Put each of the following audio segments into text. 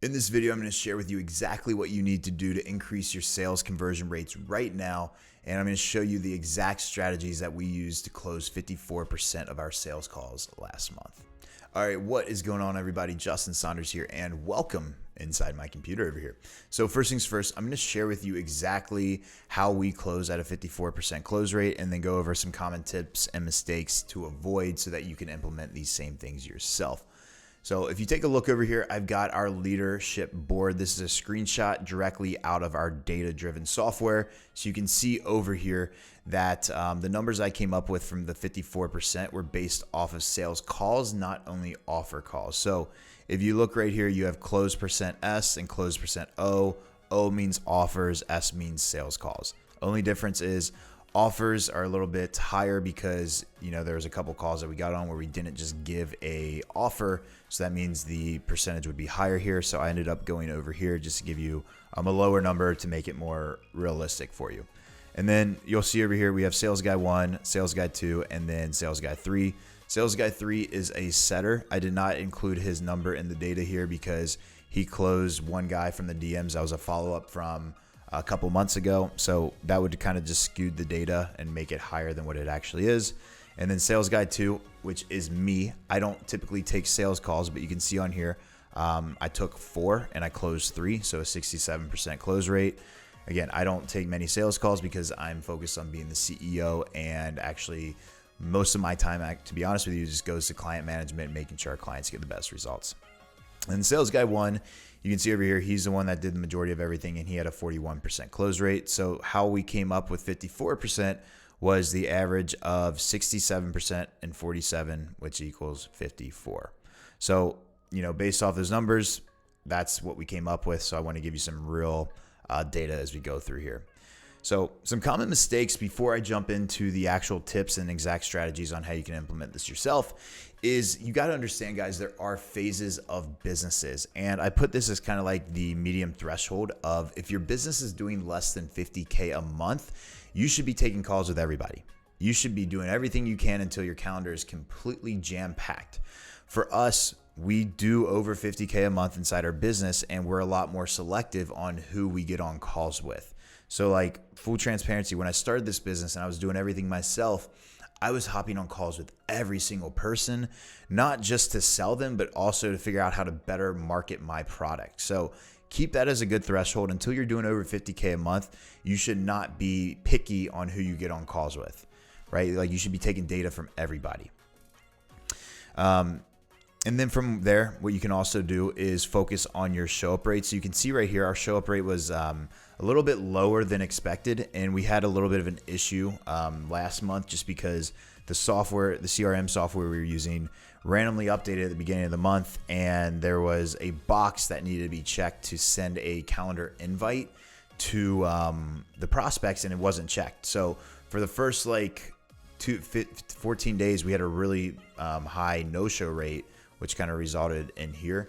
In this video, I'm going to share with you exactly what you need to do to increase your sales conversion rates right now. And I'm going to show you the exact strategies that we used to close 54% of our sales calls last month. All right, what is going on, everybody? Justin Saunders here, and welcome inside my computer over here. So first things first, I'm going to share with you exactly how we close at a 54% close rate, and then go over some common tips and mistakes to avoid so that you can implement these same things yourself. So if you take a look over here, I've got our leadership board. This is a screenshot directly out of our data-driven software. So you can see over here that the numbers I came up with from the 54% were based off of sales calls, not only offer calls. So if you look right here, you have close percent S and close percent O. O means offers, S means sales calls. Only difference is offers are a little bit higher because, there was a couple calls that we got on where we didn't just give a offer. So that means the percentage would be higher here. So I ended up going over here just to give you a lower number to make it more realistic for you. And then you'll see over here, we have sales guy 1, sales guy 2, and then sales guy 3. Sales guy 3 is a setter. I did not include his number in the data here because he closed one guy from the DMs. That was a follow-up from a couple months ago. So that would kind of just skew the data and make it higher than what it actually is. And then sales guy 2, which is me. I don't typically take sales calls, but you can see on here, I took 4 and I closed 3. So a 67% close rate. Again, I don't take many sales calls because I'm focused on being the CEO, and actually most of my time, to be honest with you, just goes to client management and making sure our clients get the best results. And sales guy 1, you can see over here, he's the one that did the majority of everything, and he had a 41% close rate. So how we came up with 54% was the average of 67% and 47, which equals 54. So, based off those numbers, that's what we came up with. So I want to give you some real data as we go through here. So some common mistakes before I jump into the actual tips and exact strategies on how you can implement this yourself is you got to understand, guys, there are phases of businesses. And I put this as kind of like the medium threshold of if your business is doing less than 50K a month, you should be taking calls with everybody. You should be doing everything you can until your calendar is completely jam-packed. For us, we do over 50K a month inside our business, and we're a lot more selective on who we get on calls with. So like full transparency, when I started this business and I was doing everything myself, I was hopping on calls with every single person, not just to sell them, but also to figure out how to better market my product. So keep that as a good threshold. Until you're doing over 50K a month, you should not be picky on who you get on calls with, right? Like you should be taking data from everybody. And then from there, what you can also do is focus on your show up rate. So you can see right here, our show up rate was a little bit lower than expected. And we had a little bit of an issue last month just because the software, the CRM software we were using, randomly updated at the beginning of the month. And there was a box that needed to be checked to send a calendar invite to the prospects, and it wasn't checked. So for the first 14 days, we had a really high no-show rate, which kind of resulted in here.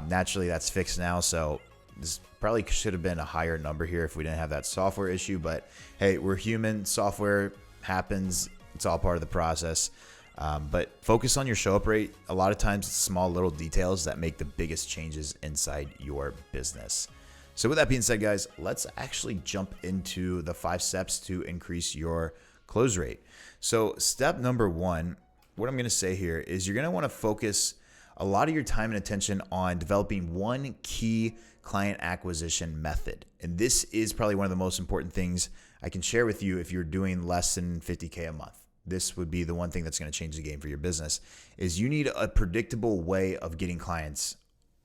Naturally, that's fixed now. So this probably should have been a higher number here if we didn't have that software issue. But hey, we're human. Software happens. It's all part of the process. But focus on your show up rate. A lot of times it's small little details that make the biggest changes inside your business. So with that being said, guys, let's actually jump into the 5 steps to increase your close rate. So step number 1, what I'm going to say here is you're going to want to focus a lot of your time and attention on developing one key client acquisition method. And this is probably one of the most important things I can share with you if you're doing less than 50K a month. This would be the one thing that's going to change the game for your business is you need a predictable way of getting clients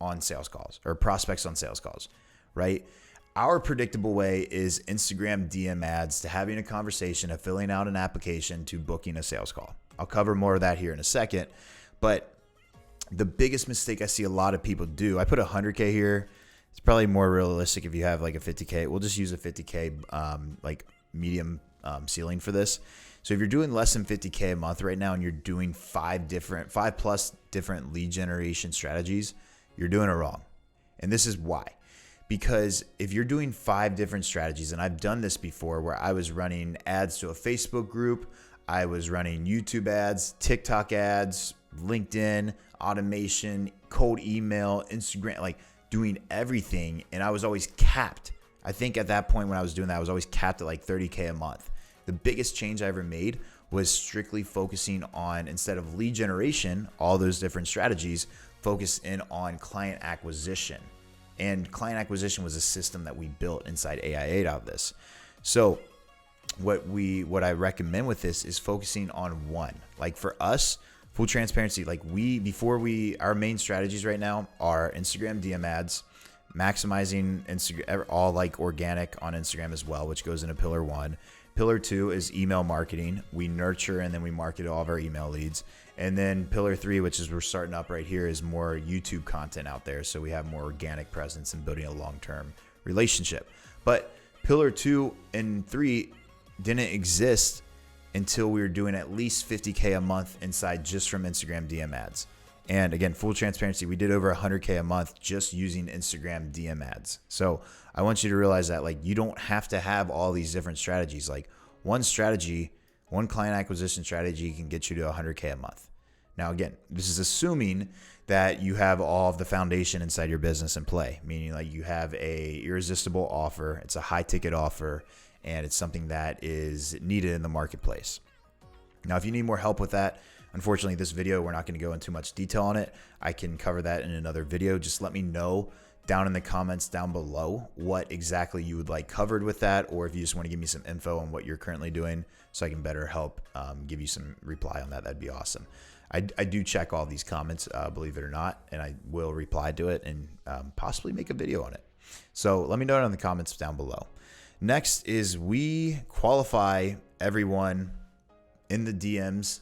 on sales calls or prospects on sales calls, right? Our predictable way is Instagram DM ads to having a conversation, of filling out an application, to booking a sales call. I'll cover more of that here in a second, but the biggest mistake I see a lot of people do, I put 100K here. It's probably more realistic if you have like a 50K. We'll just use a 50K like medium ceiling for this. So if you're doing less than 50K a month right now and you're doing 5+ different lead generation strategies, you're doing it wrong. And this is why. Because if you're doing 5 different strategies, and I've done this before where I was running ads to a Facebook group, I was running YouTube ads, TikTok ads, LinkedIn, automation, cold email, Instagram, like doing everything, and I was always capped. I think at that point when I was doing that, I was always capped at like $30K a month. The biggest change I ever made was strictly focusing on, instead of lead generation, all those different strategies, focus in on client acquisition. And client acquisition was a system that we built inside AI8 out of this. So what I recommend with this is focusing on one. Like for us, full transparency, like our main strategies right now are Instagram DM ads, maximizing Instagram, all like organic on Instagram as well, which goes into pillar 1. Pillar 2 is email marketing. We nurture and then we market all of our email leads. And then pillar 3, which is we're starting up right here, is more YouTube content out there. So we have more organic presence and building a long-term relationship. But pillar 2 and 3 didn't exist until we were doing at least $50K a month inside just from Instagram DM ads. And again, full transparency, we did over $100K a month just using Instagram DM ads. So I want you to realize that like you don't have to have all these different strategies. Like one client acquisition strategy can get you to $100K a month. Now, again, this is assuming that you have all of the foundation inside your business in play, meaning like you have a irresistible offer, it's a high ticket offer, and it's something that is needed in the marketplace. Now, if you need more help with that, unfortunately, this video, we're not going to go into too much detail on it. I can cover that in another video. Just let me know down in the comments down below what exactly you would like covered with that, or if you just want to give me some info on what you're currently doing so I can better help give you some reply on that. That'd be awesome. I do check all these comments, believe it or not, and I will reply to it and possibly make a video on it. So let me know in the comments down below. Next is we qualify everyone in the DMs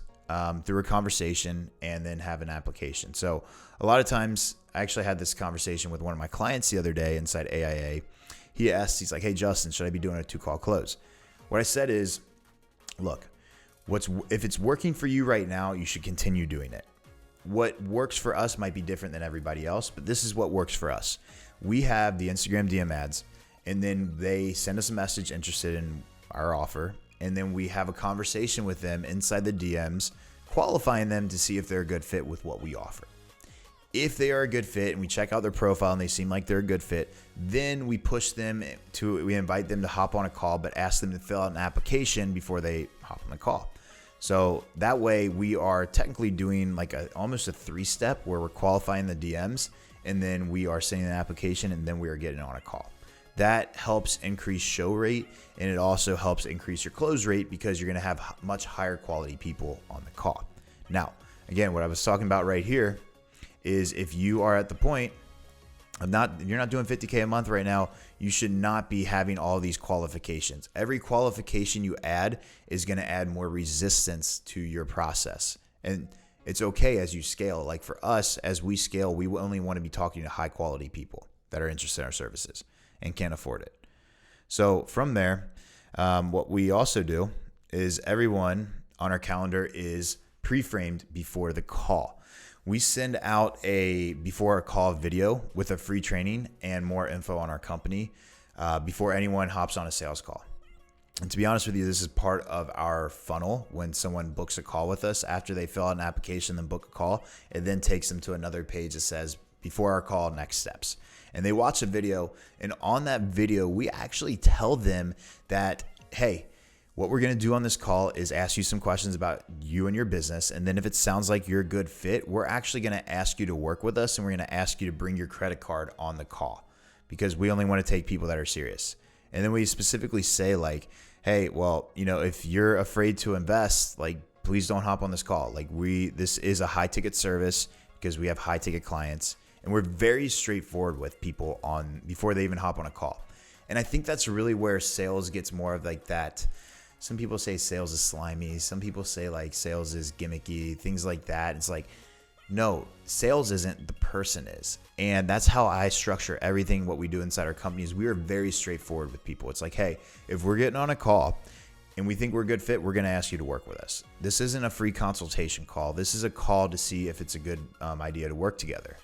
through a conversation and then have an application. So a lot of times, I actually had this conversation with one of my clients the other day inside AIA. He's like, hey, Justin, should I be doing a 2-call close? What I said is, look, if it's working for you right now, you should continue doing it. What works for us might be different than everybody else, but this is what works for us. We have the Instagram DM ads, and then they send us a message interested in our offer, and then we have a conversation with them inside the DMs, qualifying them to see if they're a good fit with what we offer. If they are a good fit and we check out their profile and they seem like they're a good fit, then we invite them to hop on a call, but ask them to fill out an application before they hop on the call. So that way we are technically doing like almost a 3-step where we're qualifying the DMs, and then we are sending an application, and then we are getting on a call. That helps increase show rate, and it also helps increase your close rate because you're going to have much higher quality people on the call. Now, again, what I was talking about right here is if you are at the point of you're not doing $50K a month right now, you should not be having all these qualifications. Every qualification you add is going to add more resistance to your process. And it's okay as you scale. Like for us, as we scale, we only want to be talking to high quality people that are interested in our services and can't afford it. So from there, what we also do is everyone on our calendar is pre-framed before the call. We send out a before a call video with a free training and more info on our company before anyone hops on a sales call. And to be honest with you, this is part of our funnel. When someone books a call with us, after they fill out an application, then book a call, it then takes them to another page that says before our call, next steps. And they watch a video, and on that video, we actually tell them that, hey, what we're going to do on this call is ask you some questions about you and your business. And then if it sounds like you're a good fit, we're actually going to ask you to work with us, and we're going to ask you to bring your credit card on the call because we only want to take people that are serious. And then we specifically say like, hey, well, if you're afraid to invest, like, please don't hop on this call. Like this is a high ticket service because we have high ticket clients, and we're very straightforward with people before they even hop on a call. And I think that's really where sales gets more of like that. Some people say sales is slimy. Some people say like sales is gimmicky, things like that. It's like, no, sales isn't, the person is. And that's how I structure everything, what we do inside our company is we are very straightforward with people. It's like, hey, if we're getting on a call and we think we're a good fit, we're going to ask you to work with us. This isn't a free consultation call. This is a call to see if it's a good idea to work together.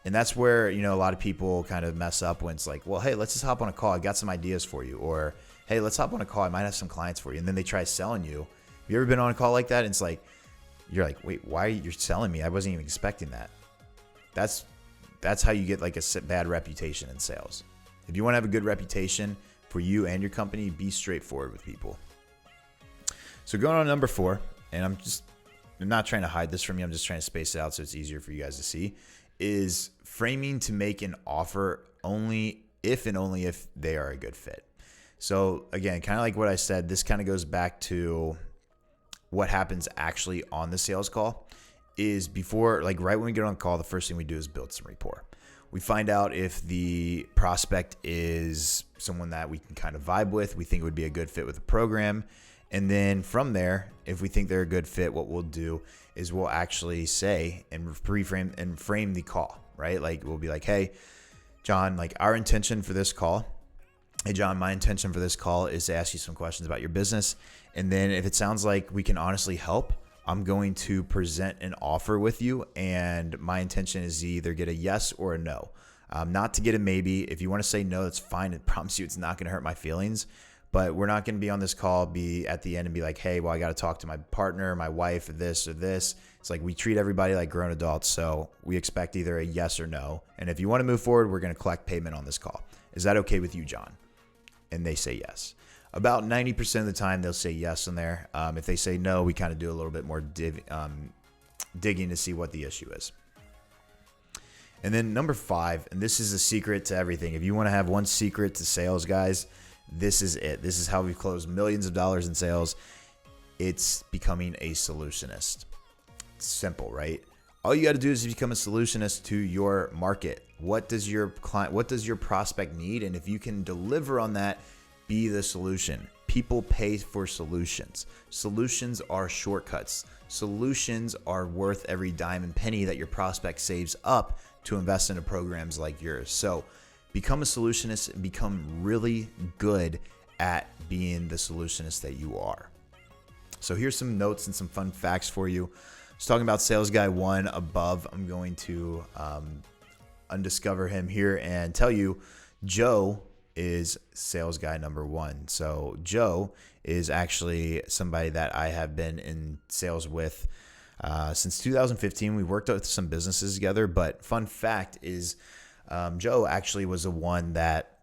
And that's where, a lot of people kind of mess up when it's like, well, hey, let's just hop on a call. I got some ideas for you. Or, hey, let's hop on a call. I might have some clients for you. And then they try selling you. Have you ever been on a call like that? And it's like, you're like, wait, why are you selling me? I wasn't even expecting that. That's that's how you get like a bad reputation in sales. If you want to have a good reputation for you and your company, be straightforward with people. So going on to number 4, and I'm not trying to hide this from you, I'm just trying to space it out so it's easier for you guys to see, is framing to make an offer only if and only if they are a good fit. So again, kind of like what I said, this kind of goes back to what happens actually on the sales call. Is before, like right when we get on the call, the first thing we do is build some rapport. We find out if the prospect is someone that we can kind of vibe with, we think would be a good fit with the program. And then from there, if we think they're a good fit, what we'll do is we'll actually say and frame the call, right? Like we'll be like, hey, John, like our intention for this call. Hey, John, my intention for this call is to ask you some questions about your business. And then if it sounds like we can honestly help, I'm going to present an offer with you, and my intention is to either get a yes or a no. Not to get a maybe. If you want to say no, that's fine. I promise you it's not going to hurt my feelings. But we're not going to be on this call, be at the end and be like, hey, well, I got to talk to my partner, my wife, or this or this. It's like we treat everybody like grown adults, so we expect either a yes or no. And if you want to move forward, we're going to collect payment on this call. Is that okay with you, John? And they say yes. About 90% of the time, they'll say yes in there. If they say no, we kind of do a little bit more digging to see what the issue is. And then number 5, and this is a secret to everything. If you want to have one secret to sales, guys, this is it. This is how we close millions of dollars in sales. It's becoming a solutionist. It's simple, right? All you got to do is become a solutionist to your market. What does your client, what does your prospect need? And if you can deliver on that, be the solution. People pay for solutions. Solutions are shortcuts. Solutions are worth every dime and penny that your prospect saves up to invest into programs like yours. So become a solutionist and become really good at being the solutionist that you are. So here's some notes and some fun facts for you. I was talking about sales guy 1 above. I'm going to undiscover him here and tell you Joe is sales guy number 1. So Joe is actually somebody that I have been in sales with since 2015. We worked with some businesses together, but fun fact is Joe actually was the one that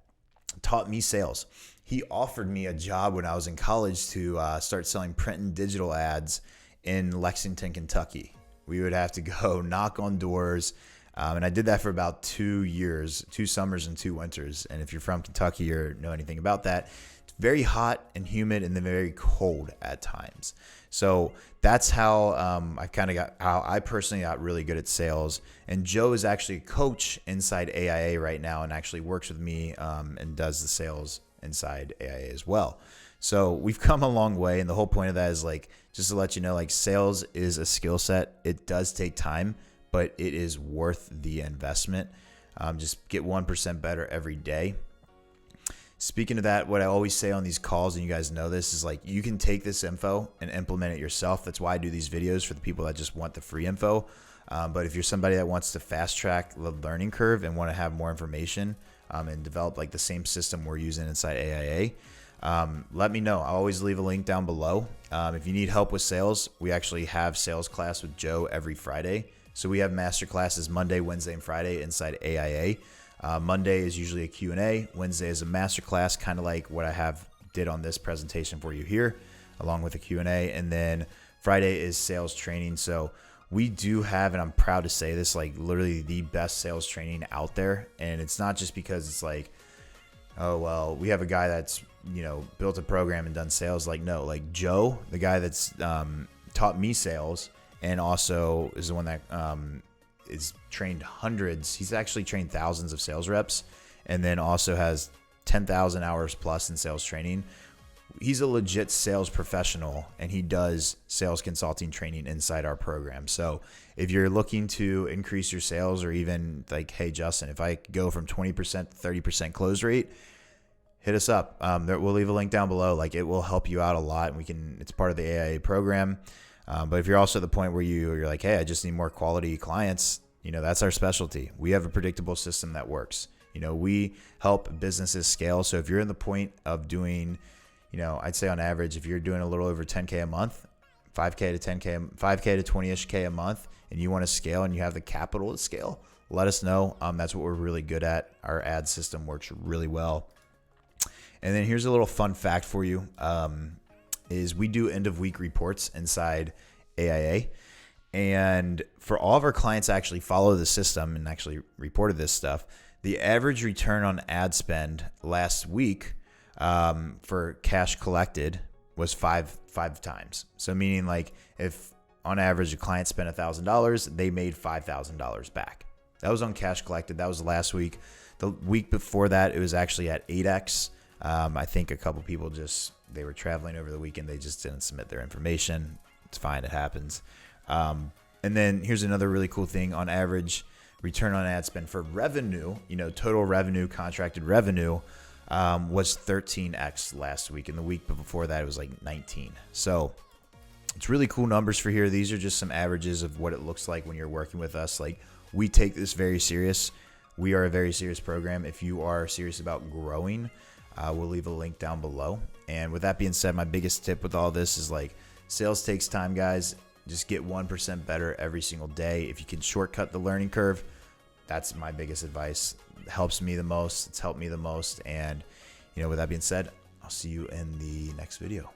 taught me sales. He offered me a job when I was in college to start selling print and digital ads in Lexington, Kentucky. We would have to go knock on doors. And I did that for about 2 years, 2 summers and 2 winters. And if you're from Kentucky or know anything about that, it's very hot and humid and then very cold at times. So that's how how I personally got really good at sales. And Joe is actually a coach inside AIA right now and actually works with me and does the sales inside AIA as well. So we've come a long way. And the whole point of that is like, just to let you know, like sales is a skill set. It does take time, but it is worth the investment. Just get 1% better every day. Speaking of that, what I always say on these calls, and you guys know this, is like you can take this info and implement it yourself. That's why I do these videos, for the people that just want the free info. But if you're somebody that wants to fast track the learning curve and want to have more information and develop like the same system we're using inside AIA, let me know. I'll always leave a link down below. If you need help with sales, we actually have sales class with Joe every Friday. So we have master classes Monday, Wednesday, and Friday inside AIA. Monday is usually a Q&A. Wednesday is a master class, kind of like what I did on this presentation for you here, along with a Q&A. And then Friday is sales training. So we do have, and I'm proud to say this, like literally the best sales training out there. And it's not just because it's like, oh, well, we have a guy that's, built a program and done sales. Like, no, like Joe, the guy that's taught me sales, and also is the one that is trained hundreds. He's actually trained thousands of sales reps, and then also has 10,000 hours plus in sales training. He's a legit sales professional, and he does sales consulting training inside our program. So if you're looking to increase your sales, or even like, hey, Justin, if I go from 20% to 30% close rate, hit us up. We'll leave a link down below. Like, it will help you out a lot, and it's part of the AIA program. But if you're also at the point where you're like, hey, I just need more quality clients, that's our specialty. We have a predictable system that works. We help businesses scale. So if you're in the point of doing, I'd say on average, if you're doing a little over 10K a month, 5K to 10K, 5K to 20-ish K a month, and you want to scale and you have the capital to scale, let us know. That's what we're really good at. Our ad system works really well. And then here's a little fun fact for you, is we do end of week reports inside AIA. And for all of our clients actually follow the system and actually reported this stuff, the average return on ad spend last week for cash collected was five times. So meaning like if on average a client spent $1,000, they made $5,000 back. That was on cash collected. That was last week. The week before that, it was actually at 8x. I think a couple people they were traveling over the weekend. They just didn't submit their information. It's fine. It happens. And then here's another really cool thing. On average, return on ad spend for revenue, total revenue, contracted revenue, was 13x last week. And the week before that, it was like 19. So it's really cool numbers for here. These are just some averages of what it looks like when you're working with us. Like, we take this very serious. We are a very serious program. If you are serious about growing, we'll leave a link down below. And with that being said, my biggest tip with all this is like, sales takes time, guys. Just get 1% better every single day. If you can shortcut the learning curve, that's my biggest advice. It helps me the most. It's helped me the most. And, with that being said, I'll see you in the next video.